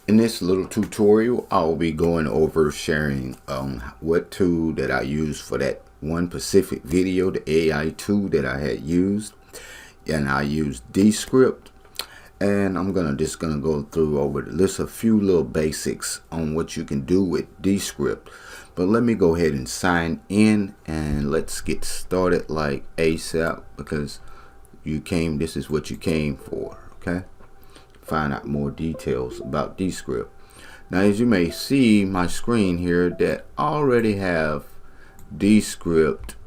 In this little tutorial, I'll be going over sharing what tool that I use for that one specific video, the AI tool that I had used, and I used Descript. And I'm just gonna go through over the list a few little basics on what you can do with Descript. But let me go ahead and sign in and let's get started like ASAP, because this is what you came for, okay? Find out more details about Descript. Now, as you may see my screen here, that I already have Descript,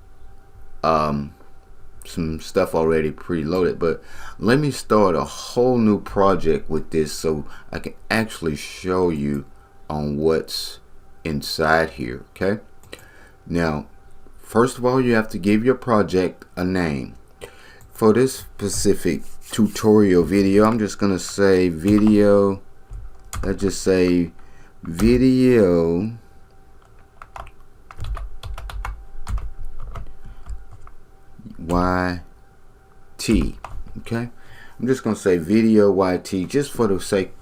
some stuff already preloaded, but let me start a whole new project with this so I can actually show you on what's inside here. Okay, now first of all, you have to give your project a name. For this specific tutorial video, I'm just gonna say video, let's just say video YT. Okay, I'm just gonna say video YT just for the sake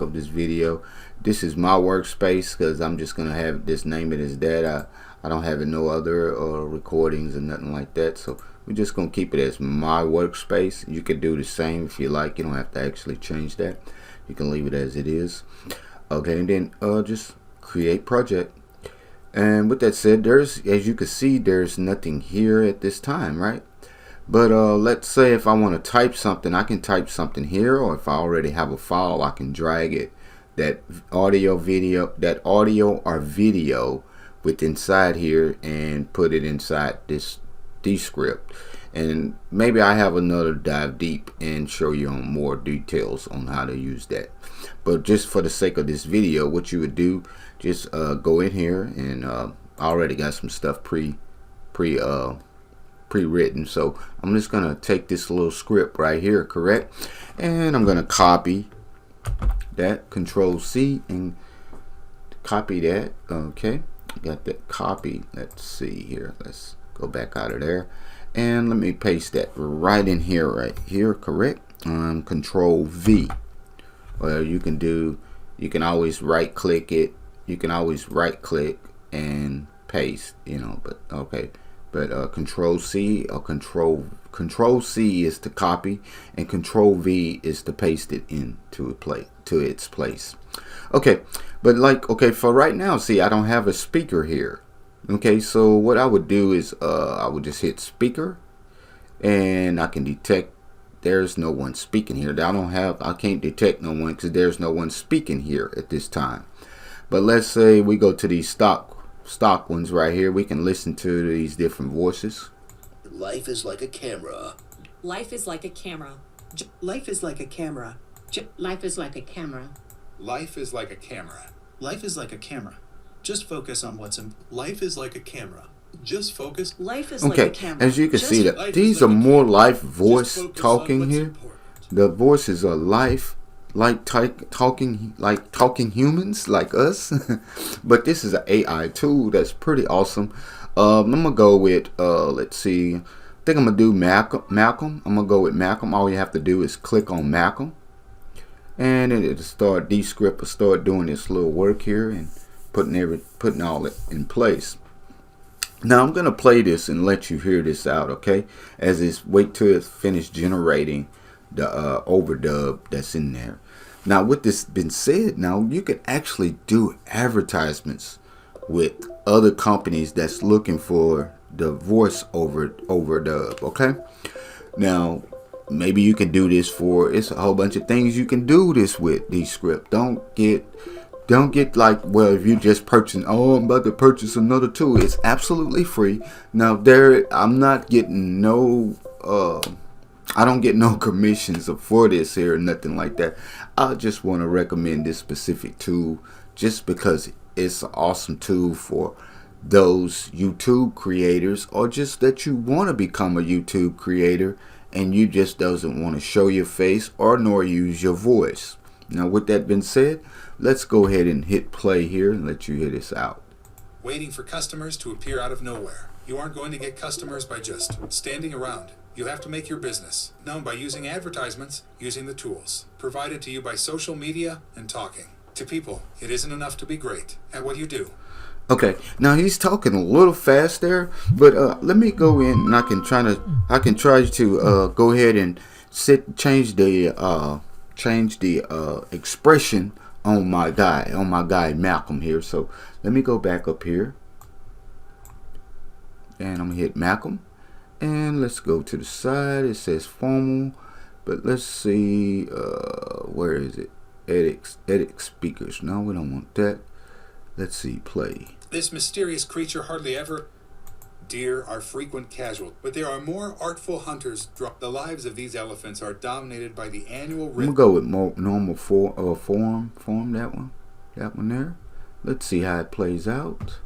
of this video. This is my workspace because I'm just gonna have this, name it as that. I don't have no other recordings or nothing like that, so we're just gonna keep it as my workspace. You could do the same if you like. You don't have to actually change that. You can leave it as it is. Okay, and then just create project. And with that said, as you can see, there's nothing here at this time, right? But let's say if I want to type something, I can type something here, or if I already have a file, I can drag it, that audio or video with inside here, and put it inside this Descript. And maybe I have another dive deep and show you on more details on how to use that. But just for the sake of this video, what you would do, just go in here, and I already got some stuff pre-written, so I'm just gonna take this little script right here, correct, and I'm gonna copy that, Control C, and copy that. Okay, got that copy. Let's see here, let's go back out of there, and let me paste that right in here, correct. Control V. Well, you can always right click it, you can always right click and paste, but okay. But Control C or Control C is to copy, and Control V is to paste it into its place. Okay, but for right now, see, I don't have a speaker here. Okay, so what I would do is I would just hit speaker, and I can detect there's no one speaking here. I can't detect no one because there's no one speaking here at this time. But let's say we go to these stock ones right here. We can listen to these different voices. Life is like a camera. Life is like a camera. Life is like a camera. Life is like a camera. Life is like a camera. Life is like a camera. Just focus on what's in. Life is like a camera. Just focus. Life is like a camera. As you can see, that these are more live voice talking here. The voices are live, like talking humans like us. But this is an AI tool that's pretty awesome. I'm gonna go with let's see, I think I'm gonna do Malcolm. I'm gonna go with Malcolm. All you have to do is click on Malcolm, and it'll start, Descript will start doing this little work here and putting all it in place. Now I'm gonna play this and let you hear this out, okay? As it's wait till it's finished generating the overdub that's in there. Now, with this been said, now you can actually do advertisements with other companies that's looking for the voice overdub. Okay, now maybe you can do this for, it's a whole bunch of things you can do this with Descript. Don't get like, well, if you just purchase, oh, I'm about to purchase another tool. It's absolutely free. Now I'm not getting no I don't get no commissions for this here or nothing like that. I just want to recommend this specific tool just because it's an awesome tool for those YouTube creators, or just that you want to become a YouTube creator and you just doesn't want to show your face or nor use your voice. Now, with that being said, let's go ahead and hit play here and let you hear this out. Waiting for customers to appear out of nowhere. You aren't going to get customers by just standing around. You have to make your business known by using advertisements, using the tools provided to you by social media, and talking. To people, it isn't enough to be great at what you do. Okay, now he's talking a little fast there, but let me go in and I can try to go ahead and change the expression on my guy Malcolm here. So let me go back up here, and I'm gonna hit Malcolm, and let's go to the side. It says formal, but let's see, where is it? Edit speakers. No, we don't want that. Let's see, play. This mysterious creature hardly ever... Deer are frequent casual, but there are more artful hunters. The lives of these elephants are dominated by the annual rhythm. I'm gonna go with more normal form, that one there. Let's see how it plays out.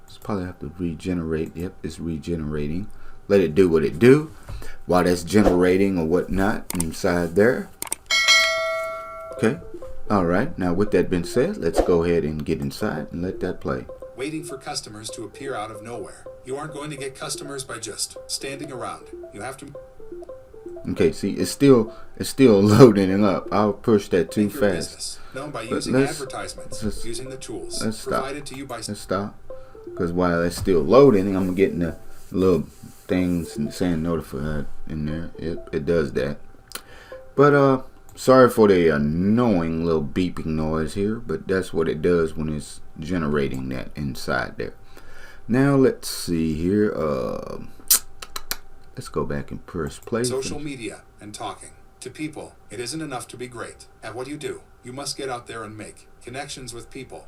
It's probably have to regenerate. Yep, it's regenerating. Let it do what it do while that's generating or whatnot inside there. Okay. All right. Now with that being said, let's go ahead and get inside and let that play. Waiting for customers to appear out of nowhere. You aren't going to get customers by just standing around. You have to... Okay, see, it's still loading up. I'll push that too fast. Business, known by using advertisements, using the tools provided to you by... Let's stop. Because while it's still loading, I'm getting the little things saying notified in there. It does that. But sorry for the annoying little beeping noise here, but that's what it does when it's generating that inside there. Now let's see here. Let's go back and press play. Social media and talking. To people, it isn't enough to be great at what you do. You must get out there and make connections with people.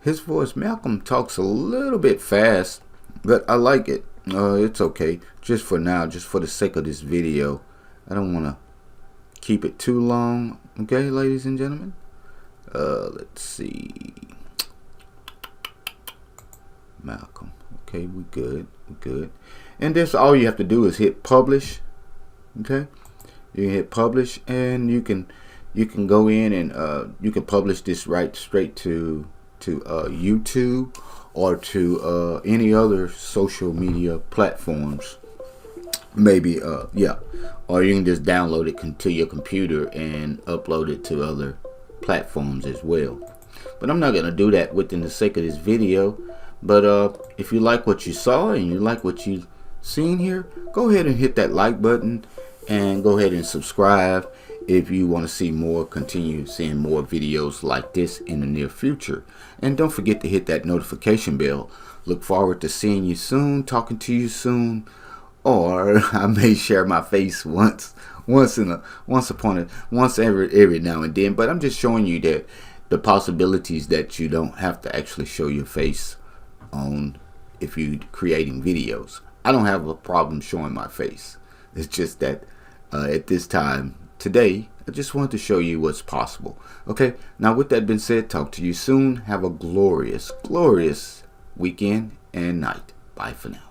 His voice, Malcolm, talks a little bit fast, but I like it. It's okay. Just for now, just for the sake of this video. I don't want to keep it too long. Okay, ladies and gentlemen. Let's see. Malcolm. Okay, we good. We good. And this, all you have to do is hit publish. Okay, you hit publish, and you can go in and you can publish this right straight to YouTube or to any other social media platforms. Maybe yeah, or you can just download it to your computer and upload it to other platforms as well. But I'm not gonna do that within the sake of this video. But if you like what you saw and you like what you seen here, go ahead and hit that like button and go ahead and subscribe if you want to see more, continue seeing more videos like this in the near future. And don't forget to hit that notification bell. Look forward to seeing you soon, talking to you soon, or I may share my face once every now and then. But I'm just showing you that the possibilities that you don't have to actually show your face on if you're creating videos. I don't have a problem showing my face. It's just that at this time today, I just wanted to show you what's possible. Okay, now with that being said, talk to you soon. Have a glorious weekend and night. Bye for now.